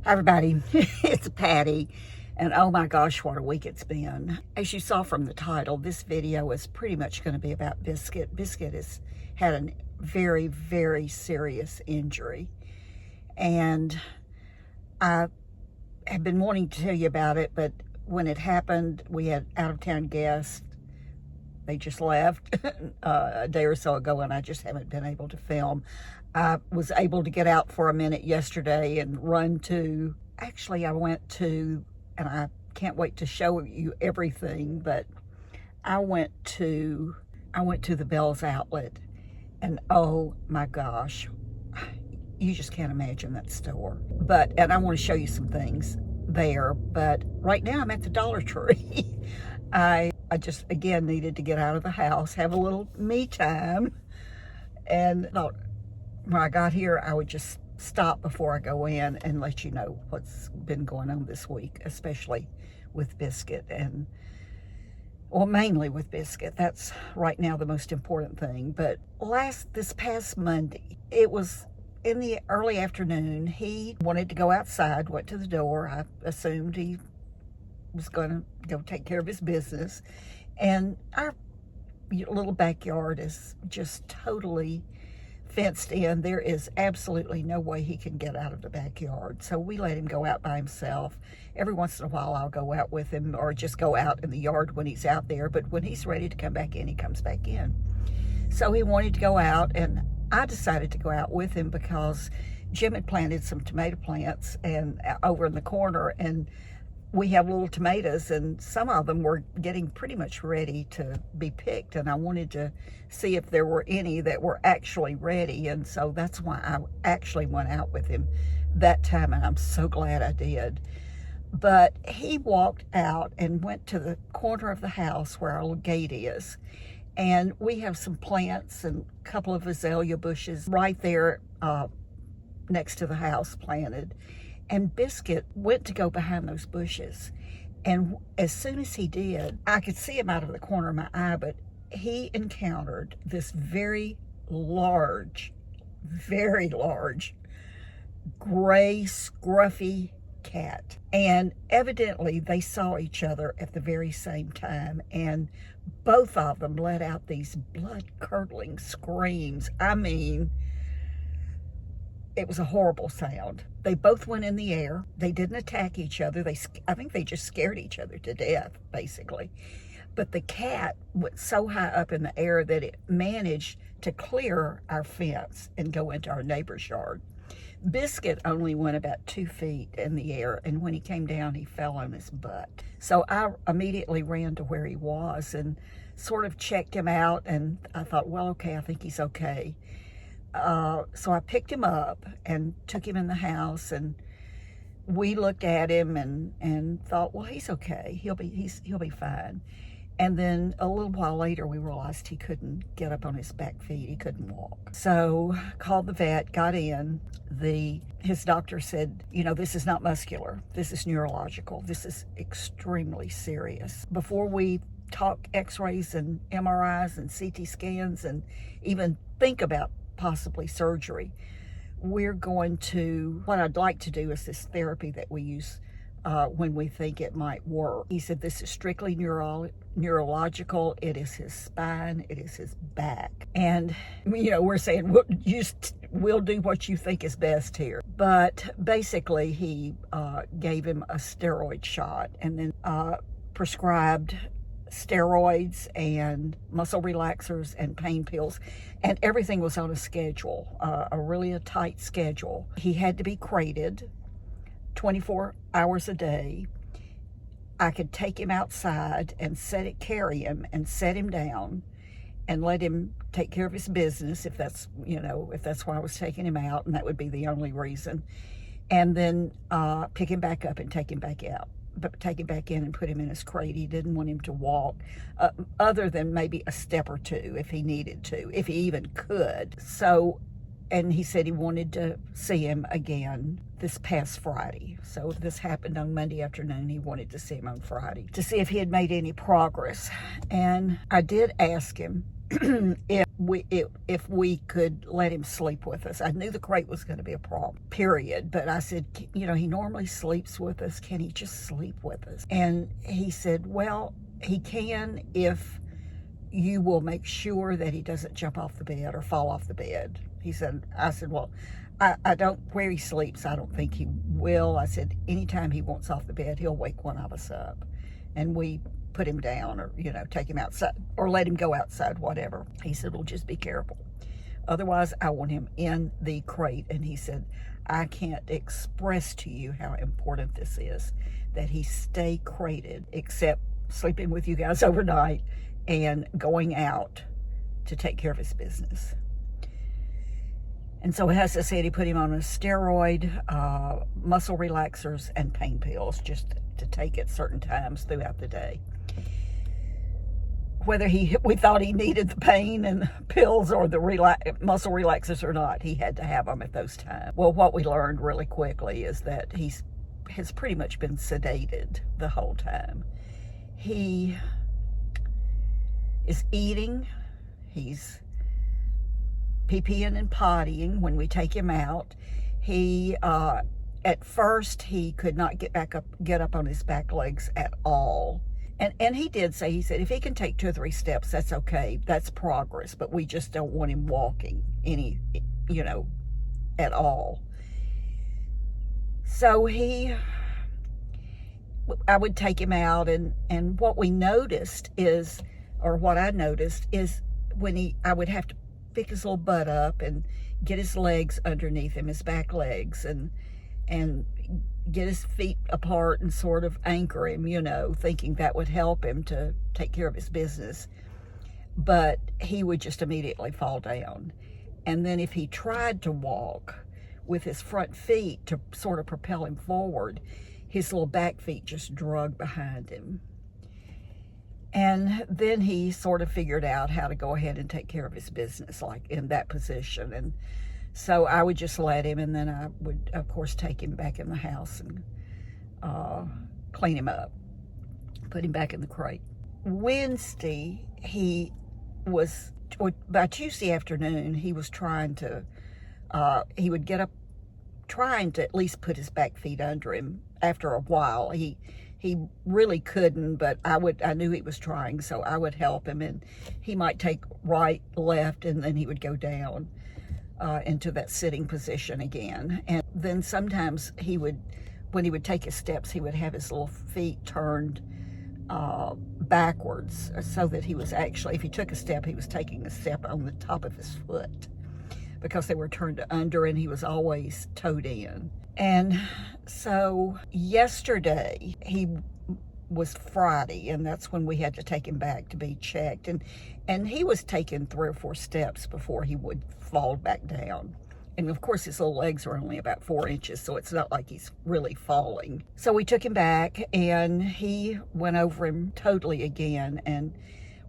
Hi everybody, it's Patty, and oh my gosh, what a week it's been. As you saw from the title, this video is pretty much going to be about Biscuit. Biscuit has had a very, very serious injury, and I have been wanting to tell you about it, but when it happened, we had out-of-town guests. They just left a day or so ago, and I just haven't been able to film. I was able to get out for a minute yesterday and run to, actually I went to, and I can't wait to show you everything, but I went to the Beall's outlet, and oh my gosh, you just can't imagine that store. And I want to show you some things there, but right now I'm at the Dollar Tree. I just, again, needed to get out of the house, have a little me time, and thought when I got here, I would just stop before I go in and let you know what's been going on this week, especially with Biscuit and, well, mainly with Biscuit. That's right now the most important thing. But this past Monday, it was in the early afternoon. He wanted to go outside, went to the door. I assumed he was going to go take care of his business. And our little backyard is just totally fenced in. There is absolutely no way he can get out of the backyard. So we let him go out by himself. Every once in a while I'll go out with him or just go out in the yard when he's out there. But when he's ready to come back in, he comes back in. So he wanted to go out, and I decided to go out with him because Jim had planted some tomato plants and over in the corner, and we have little tomatoes, and some of them were getting pretty much ready to be picked, and I wanted to see if there were any that were actually ready, and so that's why I actually went out with him that time, and I'm so glad I did. But he walked out and went to the corner of the house where our little gate is, and we have some plants and a couple of azalea bushes right there next to the house planted. And Biscuit went to go behind those bushes. And as soon as he did, I could see him out of the corner of my eye, but he encountered this very large, gray, scruffy cat. And evidently they saw each other at the very same time. And both of them let out these blood-curdling screams. I mean, it was a horrible sound. They both went in the air. They didn't attack each other. I think they just scared each other to death, basically. But the cat went so high up in the air that it managed to clear our fence and go into our neighbor's yard. Biscuit only went about 2 feet in the air, and when he came down, he fell on his butt. So I immediately ran to where he was and sort of checked him out, and I thought, well, okay, I think he's okay. So I picked him up and took him in the house, and we looked at him and thought, well, he's okay. He'll be fine. And then a little while later, we realized he couldn't get up on his back feet. He couldn't walk. So called the vet, got in. His doctor said, you know, this is not muscular. This is neurological. This is extremely serious. Before we talk x-rays and MRIs and CT scans and even think about possibly surgery, what I'd like to do is this therapy that we use when we think it might work. He said this is strictly neurological. It is his spine, it is his back. And, you know, we're saying, we'll do what you think is best here. But basically he gave him a steroid shot and then prescribed steroids and muscle relaxers and pain pills, and everything was on a schedule, a tight schedule. He had to be crated 24 hours a day. I could take him outside and carry him and set him down and let him take care of his business if that's why I was taking him out, and that would be the only reason. And then pick him back up and take him back out. But take him back in and put him in his crate. He didn't want him to walk other than maybe a step or two if he needed to, if he even could. So, and he said he wanted to see him again this past Friday. So this happened on Monday afternoon. He wanted to see him on Friday to see if he had made any progress. And I did ask him if we could let him sleep with us. I knew the crate was going to be a problem, period. But I said, you know, he normally sleeps with us. Can he just sleep with us? And he said, well, he can if you will make sure that he doesn't jump off the bed or fall off the bed. I said, well, I don't, where he sleeps, I don't think he will. I said, anytime he wants off the bed, he'll wake one of us up. And we put him down or, you know, take him outside or let him go outside, whatever. He said, well, just be careful. Otherwise, I want him in the crate. And he said, I can't express to you how important this is, that he stay crated, except sleeping with you guys overnight and going out to take care of his business. And so, as I said, he put him on a steroid, muscle relaxers, and pain pills just to take at certain times throughout the day. Whether we thought he needed the pain and pills or the muscle relaxers or not, he had to have them at those times. Well, what we learned really quickly is that he has pretty much been sedated the whole time. He is eating. He's pee-peeing and pottying when we take him out. He, at first, he could not get up on his back legs at all. And he did say, he said, if he can take 2 or 3 steps, that's okay. That's progress. But we just don't want him walking any, you know, at all. So I would take him out, and what we noticed is, or what I noticed is when I would have to pick his little butt up and get his legs underneath him, his back legs, and get his feet apart and sort of anchor him, you know, thinking that would help him to take care of his business. But he would just immediately fall down. And then if he tried to walk with his front feet to sort of propel him forward, his little back feet just drug behind him. And then he sort of figured out how to go ahead and take care of his business, like in that position. And so I would just let him, and then I would, of course, take him back in the house and clean him up, put him back in the crate. Wednesday, by Tuesday afternoon, he was trying to, he would get up, trying to at least put his back feet under him. After a while, he really couldn't, but I knew he was trying, so I would help him, and he might take right, left, and then he would go down into that sitting position again. And then sometimes when he would take his steps, he would have his little feet turned backwards, so that he was actually, if he took a step, he was taking a step on the top of his foot, because they were turned under, and he was always toed in. And so yesterday, was Friday, and that's when we had to take him back to be checked. And he was taking 3 or 4 steps before he would fall back down. And of course, his little legs are only about 4 inches, so it's not like he's really falling. So we took him back, and he went over him totally again, and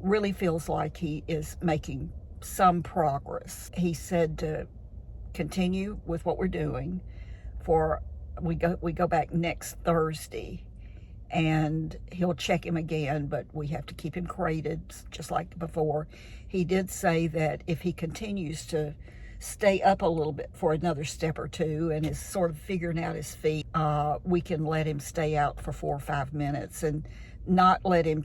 really feels like he is making some progress. He said to continue with what we're doing. We go back next Thursday, and he'll check him again, but we have to keep him crated just like before. He did say that if he continues to stay up a little bit for another step or 2 and is sort of figuring out his feet, we can let him stay out for 4 or 5 minutes and not let him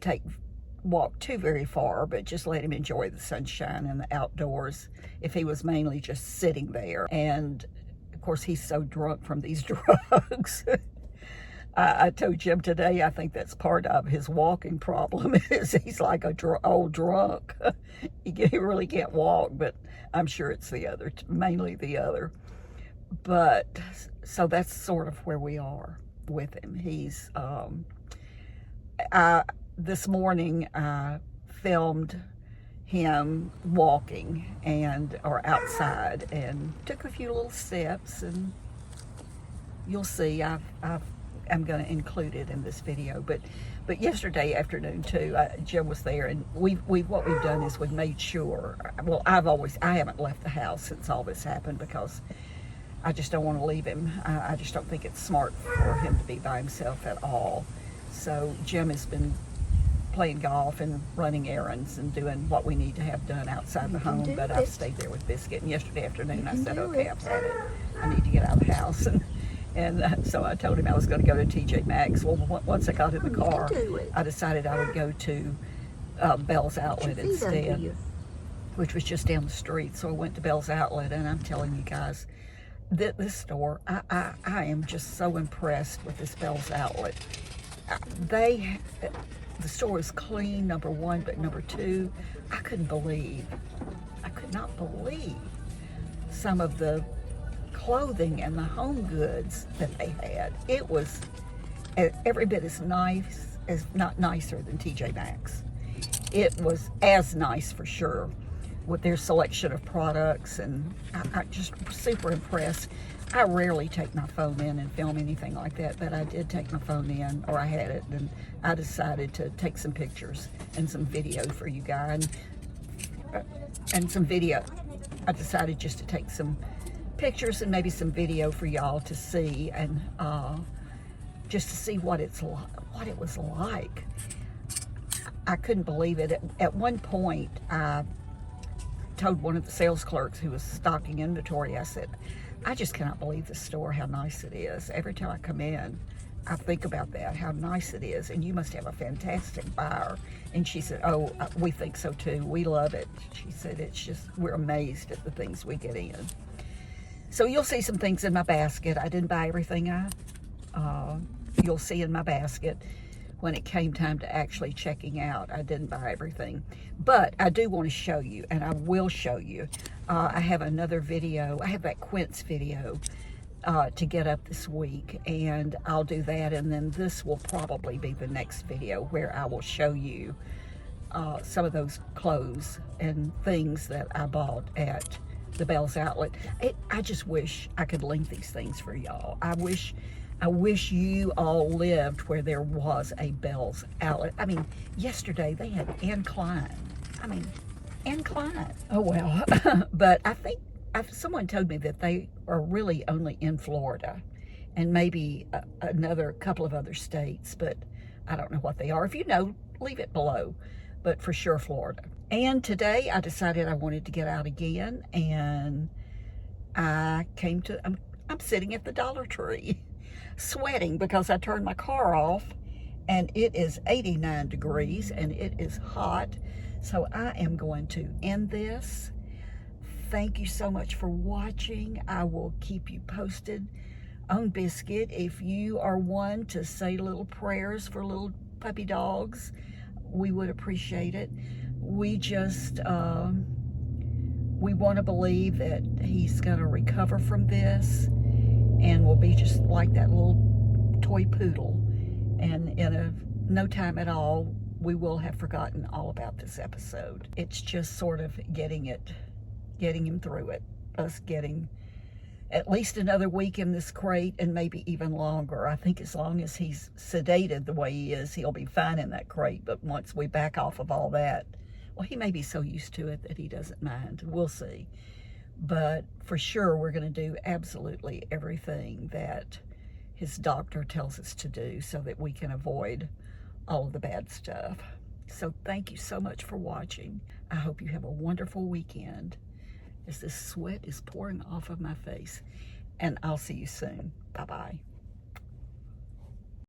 walk too very far, but just let him enjoy the sunshine and the outdoors if he was mainly just sitting there. And of course, he's so drunk from these drugs. I told Jim today, I think that's part of his walking problem, is he's like a old drunk. He really can't walk, but I'm sure it's mainly the other. But, so that's sort of where we are with him. He's, this morning I filmed him walking or outside, and took a few little steps, and you'll see I'm going to include it in this video. But yesterday afternoon too, Jim was there, and what we've done is we've made sure, well, I haven't left the house since all this happened, because I just don't want to leave him. I just don't think it's smart for him to be by himself at all. So Jim has been playing golf and running errands and doing what we need to have done outside the home. But I've stayed there with Biscuit. And yesterday afternoon I said, okay, I've had it. I need to get out of the house. And so I told him I was going to go to TJ Maxx. Well, once I got in the car, I decided I would go to Beall's Outlet instead, which was just down the street. So I went to Beall's Outlet, and I'm telling you guys, this store, I am just so impressed with this Beall's Outlet. The store is clean, number one, but number two, I could not believe some of the clothing and the home goods that they had. It was every bit as nice, as not nicer than TJ Maxx. It was as nice for sure with their selection of products, and I just super impressed. I rarely take my phone in and film anything like that, but I did take my phone in, or I had it, and I decided to take some pictures and some video for you guys, and some video. I decided just to take some pictures and maybe some video for y'all to see, and just to see what it was like. I couldn't believe it. At one point, I told one of the sales clerks who was stocking inventory, I said, I just cannot believe the store, how nice it is. Every time I come in, I think about that, how nice it is, and you must have a fantastic buyer. And she said, oh, we think so too. We love it. She said, it's just, we're amazed at the things we get in. So you'll see some things in my basket. I didn't buy everything you'll see in my basket. When it came time to actually checking out, I didn't buy everything. But I do want to show you, and I will show you. I have another video. I have that Quince video to get up this week, and I'll do that, and then this will probably be the next video where I will show you some of those clothes and things that I bought at the Beall's Outlet. I just wish I could link these things for y'all. I wish you all lived where there was a Beall's Outlet. I mean, yesterday they had Anne Klein. I mean, Anne Klein. Oh, well. But I think someone told me that they are really only in Florida and maybe another couple of other states, but I don't know what they are. If you know, leave it below. But for sure, Florida. And today I decided I wanted to get out again, and I came to, I'm sitting at the Dollar Tree, sweating because I turned my car off, and it is 89 degrees and it is hot. So I am going to end this. Thank you so much for watching. I will keep you posted on Biscuit. If you are one to say little prayers for little puppy dogs, we would appreciate it. We just, we want to believe that he's going to recover from this and will be just like that little toy poodle. And in no time at all, we will have forgotten all about this episode. It's just sort of getting him through it. Us getting at least another week in this crate, and maybe even longer. I think as long as he's sedated the way he is, he'll be fine in that crate. But once we back off of all that, well, he may be so used to it that he doesn't mind. We'll see. But for sure, we're going to do absolutely everything that his doctor tells us to do so that we can avoid all of the bad stuff. So thank you so much for watching. I hope you have a wonderful weekend as this sweat is pouring off of my face. And I'll see you soon. Bye-bye.